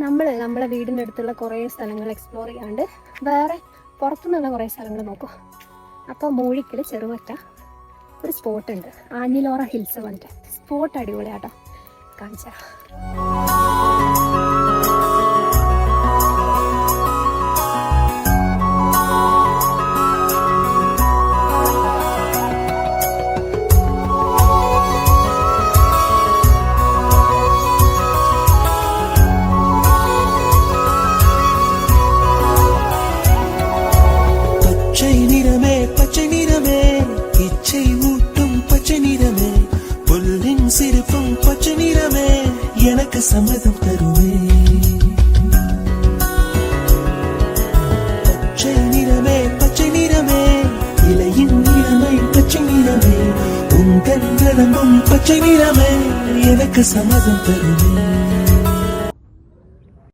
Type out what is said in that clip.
നമ്മളെ വീടിൻ്റെ അടുത്തുള്ള കുറേ സ്ഥലങ്ങൾ എക്സ്പ്ലോർ ചെയ്യാണ്ട് വേറെ പുറത്തുനിന്നുള്ള കുറേ സ്ഥലങ്ങൾ നോക്കും. അപ്പോൾ മൂഴിക്കൽ ചെറുവറ്റ ഒരു സ്പോട്ട് ഉണ്ട്, ആഞ്ഞിലോറ ഹിൽസ് പറഞ്ഞിട്ട്. സ്പോട്ട് അടിപൊളിയാട്ടോ, കാണിച്ചാ. சிரிப்பும் பச்சை நிறமே எனக்கு சம்மதம் தருவே. பச்சை நிறமே பச்சை நிறமே இலையின் நிறமை பச்சை நிறமே உங்கள் நலமும் பச்சை நிறமே எனக்கு சம்மதம் தருவே.